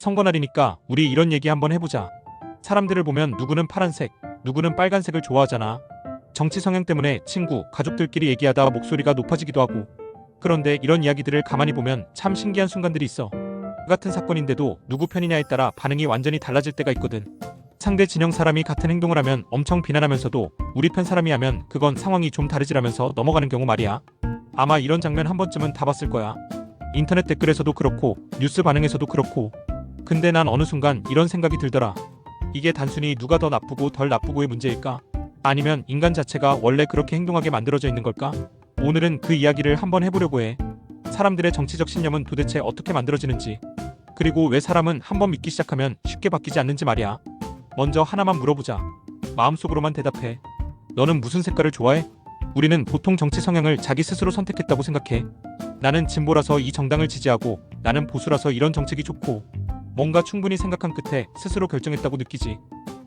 선거날이니까 우리 이런 얘기 한번 해보자. 사람들을 보면 누구는 파란색, 누구는 빨간색을 좋아하잖아. 정치 성향 때문에 친구, 가족들끼리 얘기하다 목소리가 높아지기도 하고. 그런데 이런 이야기들을 가만히 보면 참 신기한 순간들이 있어. 같은 사건인데도 누구 편이냐에 따라 반응이 완전히 달라질 때가 있거든. 상대 진영 사람이 같은 행동을 하면 엄청 비난하면서도 우리 편 사람이 하면 그건 상황이 좀 다르지라면서 넘어가는 경우 말이야. 아마 이런 장면 한 번쯤은 다 봤을 거야. 인터넷 댓글에서도 그렇고 뉴스 반응에서도 그렇고. 근데 난 어느 순간 이런 생각이 들더라. 이게 단순히 누가 더 나쁘고 덜 나쁘고의 문제일까? 아니면 인간 자체가 원래 그렇게 행동하게 만들어져 있는 걸까? 오늘은 그 이야기를 한번 해보려고 해. 사람들의 정치적 신념은 도대체 어떻게 만들어지는지, 그리고 왜 사람은 한번 믿기 시작하면 쉽게 바뀌지 않는지 말이야. 먼저 하나만 물어보자. 마음속으로만 대답해. 너는 무슨 색깔을 좋아해? 우리는 보통 정치 성향을 자기 스스로 선택했다고 생각해. 나는 진보라서 이 정당을 지지하고, 나는 보수라서 이런 정책이 좋고, 뭔가 충분히 생각한 끝에 스스로 결정했다고 느끼지.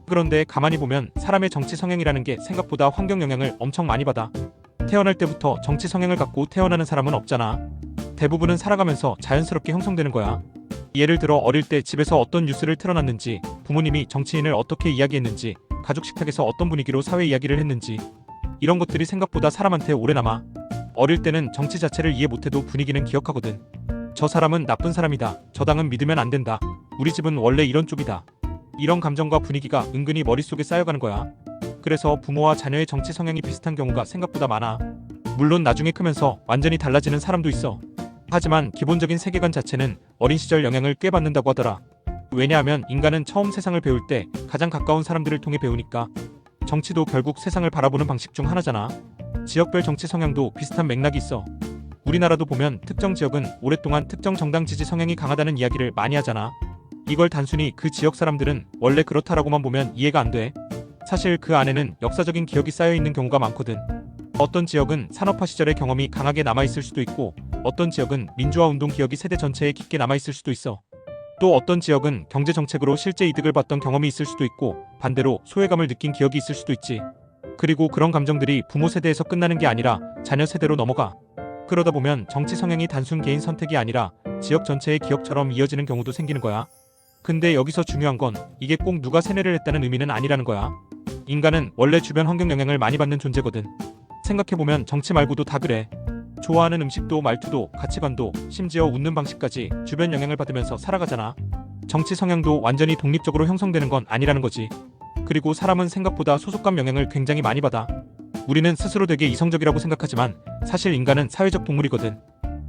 그런데 가만히 보면 사람의 정치 성향이라는 게 생각보다 환경 영향을 엄청 많이 받아. 태어날 때부터 정치 성향을 갖고 태어나는 사람은 없잖아. 대부분은 살아가면서 자연스럽게 형성되는 거야. 예를 들어 어릴 때 집에서 어떤 뉴스를 틀어놨는지, 부모님이 정치인을 어떻게 이야기했는지, 가족 식탁에서 어떤 분위기로 사회 이야기를 했는지, 이런 것들이 생각보다 사람한테 오래 남아. 어릴 때는 정치 자체를 이해 못해도 분위기는 기억하거든. 저 사람은 나쁜 사람이다. 저 당은 믿으면 안 된다. 우리 집은 원래 이런 쪽이다. 이런 감정과 분위기가 은근히 머릿속에 쌓여가는 거야. 그래서 부모와 자녀의 정치 성향이 비슷한 경우가 생각보다 많아. 물론 나중에 크면서 완전히 달라지는 사람도 있어. 하지만 기본적인 세계관 자체는 어린 시절 영향을 꽤 받는다고 하더라. 왜냐하면 인간은 처음 세상을 배울 때 가장 가까운 사람들을 통해 배우니까. 정치도 결국 세상을 바라보는 방식 중 하나잖아. 지역별 정치 성향도 비슷한 맥락이 있어. 우리나라도 보면 특정 지역은 오랫동안 특정 정당 지지 성향이 강하다는 이야기를 많이 하잖아. 이걸 단순히 그 지역 사람들은 원래 그렇다라고만 보면 이해가 안 돼. 사실 그 안에는 역사적인 기억이 쌓여있는 경우가 많거든. 어떤 지역은 산업화 시절의 경험이 강하게 남아있을 수도 있고, 어떤 지역은 민주화 운동 기억이 세대 전체에 깊게 남아있을 수도 있어. 또 어떤 지역은 경제 정책으로 실제 이득을 봤던 경험이 있을 수도 있고, 반대로 소외감을 느낀 기억이 있을 수도 있지. 그리고 그런 감정들이 부모 세대에서 끝나는 게 아니라 자녀 세대로 넘어가. 그러다 보면 정치 성향이 단순 개인 선택이 아니라 지역 전체의 기억처럼 이어지는 경우도 생기는 거야. 근데 여기서 중요한 건 이게 꼭 누가 세뇌를 했다는 의미는 아니라는 거야. 인간은 원래 주변 환경 영향을 많이 받는 존재거든. 생각해보면 정치 말고도 다 그래. 좋아하는 음식도 말투도 가치관도 심지어 웃는 방식까지 주변 영향을 받으면서 살아가잖아. 정치 성향도 완전히 독립적으로 형성되는 건 아니라는 거지. 그리고 사람은 생각보다 소속감 영향을 굉장히 많이 받아. 우리는 스스로 되게 이성적이라고 생각하지만 사실 인간은 사회적 동물이거든.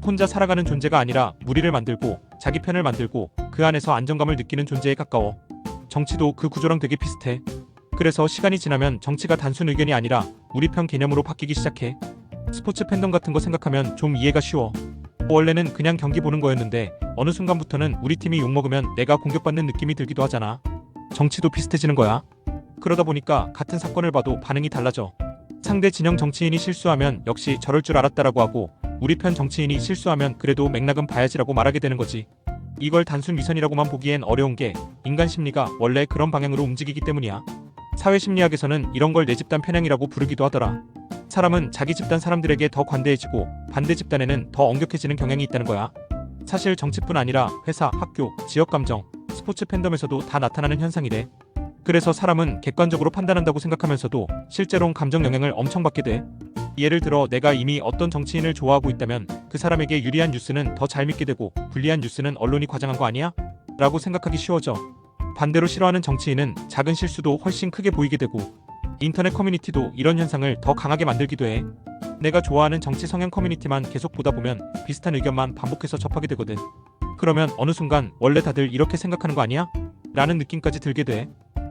혼자 살아가는 존재가 아니라 무리를 만들고 자기 편을 만들고 그 안에서 안정감을 느끼는 존재에 가까워. 정치도 그 구조랑 되게 비슷해. 그래서 시간이 지나면 정치가 단순 의견이 아니라 우리 편 개념으로 바뀌기 시작해. 스포츠 팬덤 같은 거 생각하면 좀 이해가 쉬워. 원래는 그냥 경기 보는 거였는데 어느 순간부터는 우리 팀이 욕먹으면 내가 공격받는 느낌이 들기도 하잖아. 정치도 비슷해지는 거야. 그러다 보니까 같은 사건을 봐도 반응이 달라져. 상대 진영 정치인이 실수하면 역시 저럴 줄 알았다라고 하고, 우리 편 정치인이 실수하면 그래도 맥락은 봐야지라고 말하게 되는 거지. 이걸 단순 위선이라고만 보기엔 어려운 게 인간 심리가 원래 그런 방향으로 움직이기 때문이야. 사회심리학에서는 이런 걸 내 집단 편향이라고 부르기도 하더라. 사람은 자기 집단 사람들에게 더 관대해지고 반대 집단에는 더 엄격해지는 경향이 있다는 거야. 사실 정치뿐 아니라 회사, 학교, 지역 감정, 스포츠 팬덤에서도 다 나타나는 현상이래. 그래서 사람은 객관적으로 판단한다고 생각하면서도 실제로는 감정 영향을 엄청 받게 돼. 예를 들어 내가 이미 어떤 정치인을 좋아하고 있다면 그 사람에게 유리한 뉴스는 더 잘 믿게 되고 불리한 뉴스는 언론이 과장한 거 아니야? 라고 생각하기 쉬워져. 반대로 싫어하는 정치인은 작은 실수도 훨씬 크게 보이게 되고, 인터넷 커뮤니티도 이런 현상을 더 강하게 만들기도 해. 내가 좋아하는 정치 성향 커뮤니티만 계속 보다 보면 비슷한 의견만 반복해서 접하게 되거든. 그러면 어느 순간 원래 다들 이렇게 생각하는 거 아니야? 라는 느낌까지 들게 돼.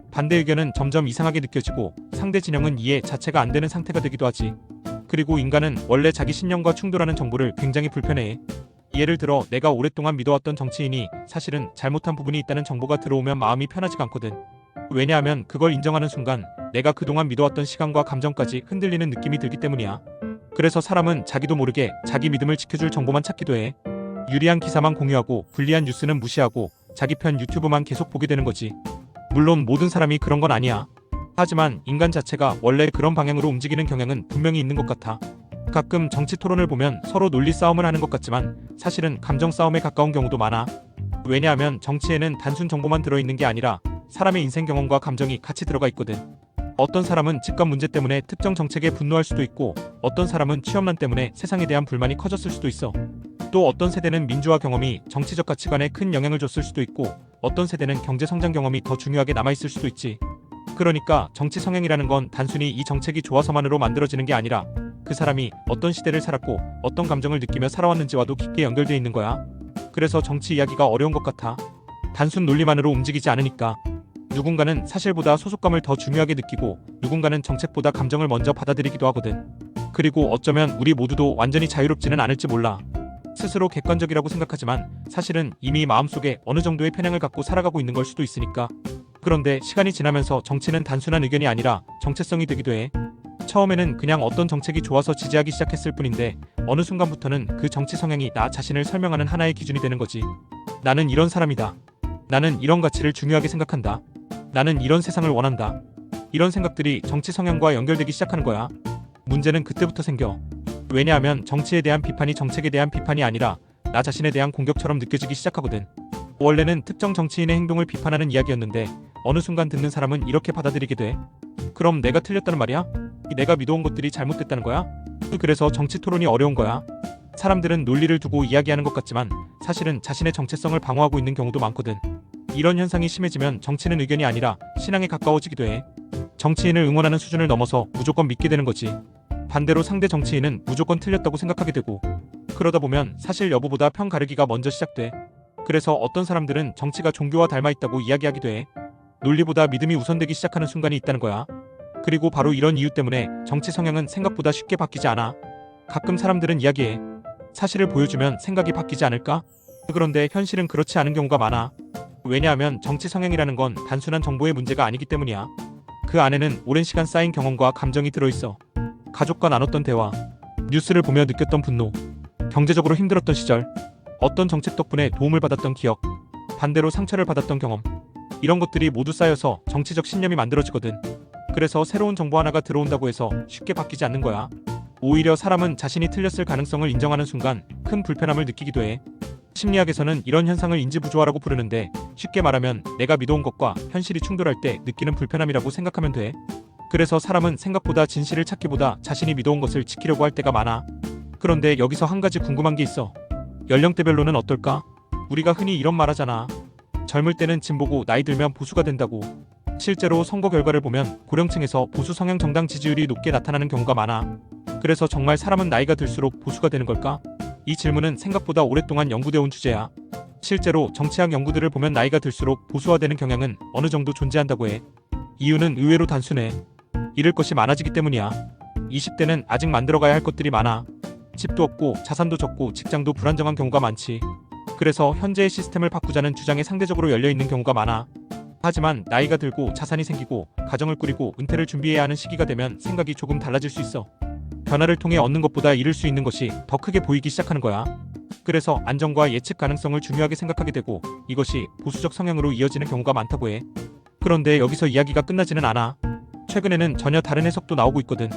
반대 의견은 점점 이상하게 느껴지고 상대 진영은 이해 자체가 안 되는 상태가 되기도 하지. 그리고 인간은 원래 자기 신념과 충돌하는 정보를 굉장히 불편해해. 예를 들어 내가 오랫동안 믿어왔던 정치인이 사실은 잘못한 부분이 있다는 정보가 들어오면 마음이 편하지가 않거든. 왜냐하면 그걸 인정하는 순간 내가 그동안 믿어왔던 시간과 감정까지 흔들리는 느낌이 들기 때문이야. 그래서 사람은 자기도 모르게 자기 믿음을 지켜줄 정보만 찾기도 해. 유리한 기사만 공유하고 불리한 뉴스는 무시하고 자기 편 유튜브만 계속 보게 되는 거지. 물론 모든 사람이 그런 건 아니야. 하지만 인간 자체가 원래 그런 방향으로 움직이는 경향은 분명히 있는 것 같아. 가끔 정치 토론을 보면 서로 논리 싸움을 하는 것 같지만 사실은 감정 싸움에 가까운 경우도 많아. 왜냐하면 정치에는 단순 정보만 들어있는 게 아니라 사람의 인생 경험과 감정이 같이 들어가 있거든. 어떤 사람은 집값 문제 때문에 특정 정책에 분노할 수도 있고, 어떤 사람은 취업난 때문에 세상에 대한 불만이 커졌을 수도 있어. 또 어떤 세대는 민주화 경험이 정치적 가치관에 큰 영향을 줬을 수도 있고, 어떤 세대는 경제 성장 경험이 더 중요하게 남아있을 수도 있지. 그러니까 정치 성향이라는 건 단순히 이 정책이 좋아서만으로 만들어지는 게 아니라 그 사람이 어떤 시대를 살았고 어떤 감정을 느끼며 살아왔는지와도 깊게 연결돼 있는 거야. 그래서 정치 이야기가 어려운 것 같아. 단순 논리만으로 움직이지 않으니까. 누군가는 사실보다 소속감을 더 중요하게 느끼고, 누군가는 정책보다 감정을 먼저 받아들이기도 하거든. 그리고 어쩌면 우리 모두도 완전히 자유롭지는 않을지 몰라. 스스로 객관적이라고 생각하지만 사실은 이미 마음속에 어느 정도의 편향을 갖고 살아가고 있는 걸 수도 있으니까. 그런데 시간이 지나면서 정치는 단순한 의견이 아니라 정체성이 되기도 해. 처음에는 그냥 어떤 정책이 좋아서 지지하기 시작했을 뿐인데, 어느 순간부터는 그 정치 성향이 나 자신을 설명하는 하나의 기준이 되는 거지. 나는 이런 사람이다. 나는 이런 가치를 중요하게 생각한다. 나는 이런 세상을 원한다. 이런 생각들이 정치 성향과 연결되기 시작하는 거야. 문제는 그때부터 생겨. 왜냐하면 정치에 대한 비판이 정책에 대한 비판이 아니라 나 자신에 대한 공격처럼 느껴지기 시작하거든. 원래는 특정 정치인의 행동을 비판하는 이야기였는데 어느 순간 듣는 사람은 이렇게 받아들이게 돼. 그럼 내가 틀렸다는 말이야? 내가 믿어온 것들이 잘못됐다는 거야? 그래서 정치 토론이 어려운 거야. 사람들은 논리를 두고 이야기하는 것 같지만 사실은 자신의 정체성을 방어하고 있는 경우도 많거든. 이런 현상이 심해지면 정치는 의견이 아니라 신앙에 가까워지기도 해. 정치인을 응원하는 수준을 넘어서 무조건 믿게 되는 거지. 반대로 상대 정치인은 무조건 틀렸다고 생각하게 되고, 그러다 보면 사실 여부보다 편 가르기가 먼저 시작돼. 그래서 어떤 사람들은 정치가 종교와 닮아 있다고 이야기하기도 해. 논리보다 믿음이 우선되기 시작하는 순간이 있다는 거야. 그리고 바로 이런 이유 때문에 정치 성향은 생각보다 쉽게 바뀌지 않아. 가끔 사람들은 이야기해. 사실을 보여주면 생각이 바뀌지 않을까? 그런데 현실은 그렇지 않은 경우가 많아. 왜냐하면 정치 성향이라는 건 단순한 정보의 문제가 아니기 때문이야. 그 안에는 오랜 시간 쌓인 경험과 감정이 들어있어. 가족과 나눴던 대화, 뉴스를 보며 느꼈던 분노, 경제적으로 힘들었던 시절, 어떤 정책 덕분에 도움을 받았던 기억, 반대로 상처를 받았던 경험, 이런 것들이 모두 쌓여서 정치적 신념이 만들어지거든. 그래서 새로운 정보 하나가 들어온다고 해서 쉽게 바뀌지 않는 거야. 오히려 사람은 자신이 틀렸을 가능성을 인정하는 순간 큰 불편함을 느끼기도 해. 심리학에서는 이런 현상을 인지부조화라고 부르는데, 쉽게 말하면 내가 믿어온 것과 현실이 충돌할 때 느끼는 불편함이라고 생각하면 돼. 그래서 사람은 생각보다 진실을 찾기보다 자신이 믿어온 것을 지키려고 할 때가 많아. 그런데 여기서 한 가지 궁금한 게 있어. 연령대별로는 어떨까? 우리가 흔히 이런 말 하잖아. 젊을 때는 진보고 나이 들면 보수가 된다고. 실제로 선거 결과를 보면 고령층에서 보수 성향 정당 지지율이 높게 나타나는 경우가 많아. 그래서 정말 사람은 나이가 들수록 보수가 되는 걸까? 이 질문은 생각보다 오랫동안 연구되어 온 주제야. 실제로 정치학 연구들을 보면 나이가 들수록 보수화되는 경향은 어느 정도 존재한다고 해. 이유는 의외로 단순해. 잃을 것이 많아지기 때문이야. 20대는 아직 만들어가야 할 것들이 많아. 집도 없고 자산도 적고 직장도 불안정한 경우가 많지. 그래서 현재의 시스템을 바꾸자는 주장에 상대적으로 열려있는 경우가 많아. 하지만 나이가 들고 자산이 생기고 가정을 꾸리고 은퇴를 준비해야 하는 시기가 되면 생각이 조금 달라질 수 있어. 변화를 통해 얻는 것보다 잃을 수 있는 것이 더 크게 보이기 시작하는 거야. 그래서 안정과 예측 가능성을 중요하게 생각하게 되고, 이것이 보수적 성향으로 이어지는 경우가 많다고 해. 그런데 여기서 이야기가 끝나지는 않아. 최근에는 전혀 다른 해석도 나오고 있거든.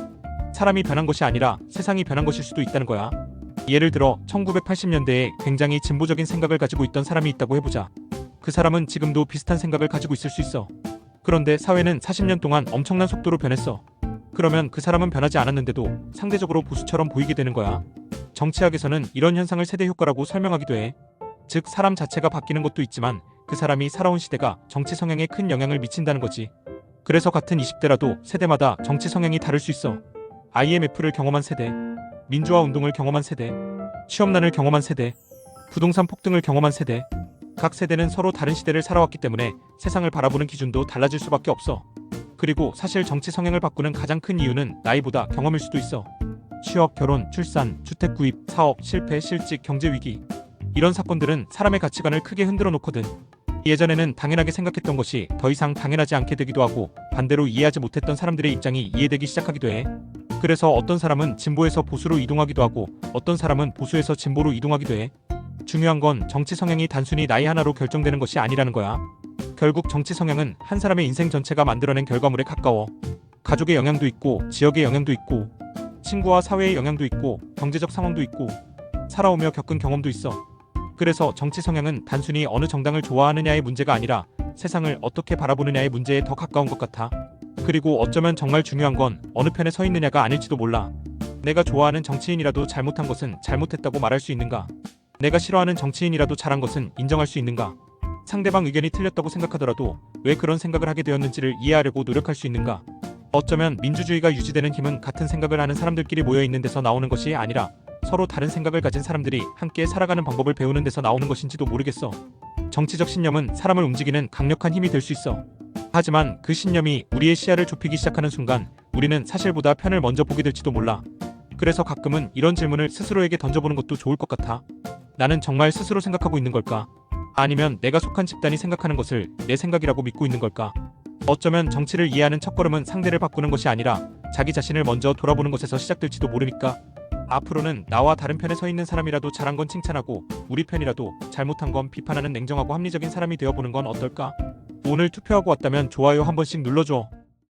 사람이 변한 것이 아니라 세상이 변한 것일 수도 있다는 거야. 예를 들어 1980년대에 굉장히 진보적인 생각을 가지고 있던 사람이 있다고 해보자. 그 사람은 지금도 비슷한 생각을 가지고 있을 수 있어. 그런데 사회는 40년 동안 엄청난 속도로 변했어. 그러면 그 사람은 변하지 않았는데도 상대적으로 보수처럼 보이게 되는 거야. 정치학에서는 이런 현상을 세대 효과라고 설명하기도 해. 즉, 사람 자체가 바뀌는 것도 있지만 그 사람이 살아온 시대가 정치 성향에 큰 영향을 미친다는 거지. 그래서 같은 20대라도 세대마다 정치 성향이 다를 수 있어. IMF를 경험한 세대, 민주화 운동을 경험한 세대, 취업난을 경험한 세대, 부동산 폭등을 경험한 세대. 각 세대는 서로 다른 시대를 살아왔기 때문에 세상을 바라보는 기준도 달라질 수밖에 없어. 그리고 사실 정치 성향을 바꾸는 가장 큰 이유는 나이보다 경험일 수도 있어. 취업, 결혼, 출산, 주택 구입, 사업, 실패, 실직, 경제 위기. 이런 사건들은 사람의 가치관을 크게 흔들어 놓거든. 예전에는 당연하게 생각했던 것이 더 이상 당연하지 않게 되기도 하고, 반대로 이해하지 못했던 사람들의 입장이 이해되기 시작하기도 해. 그래서 어떤 사람은 진보에서 보수로 이동하기도 하고, 어떤 사람은 보수에서 진보로 이동하기도 해. 중요한 건 정치 성향이 단순히 나이 하나로 결정되는 것이 아니라는 거야. 결국 정치 성향은 한 사람의 인생 전체가 만들어낸 결과물에 가까워. 가족의 영향도 있고, 지역의 영향도 있고, 친구와 사회의 영향도 있고, 경제적 상황도 있고, 살아오며 겪은 경험도 있어. 그래서 정치 성향은 단순히 어느 정당을 좋아하느냐의 문제가 아니라 세상을 어떻게 바라보느냐의 문제에 더 가까운 것 같아. 그리고 어쩌면 정말 중요한 건 어느 편에 서 있느냐가 아닐지도 몰라. 내가 좋아하는 정치인이라도 잘못한 것은 잘못했다고 말할 수 있는가? 내가 싫어하는 정치인이라도 잘한 것은 인정할 수 있는가? 상대방 의견이 틀렸다고 생각하더라도 왜 그런 생각을 하게 되었는지를 이해하려고 노력할 수 있는가? 어쩌면 민주주의가 유지되는 힘은 같은 생각을 하는 사람들끼리 모여 있는 데서 나오는 것이 아니라 서로 다른 생각을 가진 사람들이 함께 살아가는 방법을 배우는 데서 나오는 것인지도 모르겠어. 정치적 신념은 사람을 움직이는 강력한 힘이 될 수 있어. 하지만 그 신념이 우리의 시야를 좁히기 시작하는 순간 우리는 사실보다 편을 먼저 보게 될지도 몰라. 그래서 가끔은 이런 질문을 스스로에게 던져보는 것도 좋을 것 같아. 나는 정말 스스로 생각하고 있는 걸까? 아니면 내가 속한 집단이 생각하는 것을 내 생각이라고 믿고 있는 걸까? 어쩌면 정치를 이해하는 첫걸음은 상대를 바꾸는 것이 아니라 자기 자신을 먼저 돌아보는 것에서 시작될지도 모르니까. 앞으로는 나와 다른 편에 서 있는 사람이라도 잘한 건 칭찬하고 우리 편이라도 잘못한 건 비판하는 냉정하고 합리적인 사람이 되어보는 건 어떨까? 오늘 투표하고 왔다면 좋아요 한 번씩 눌러줘.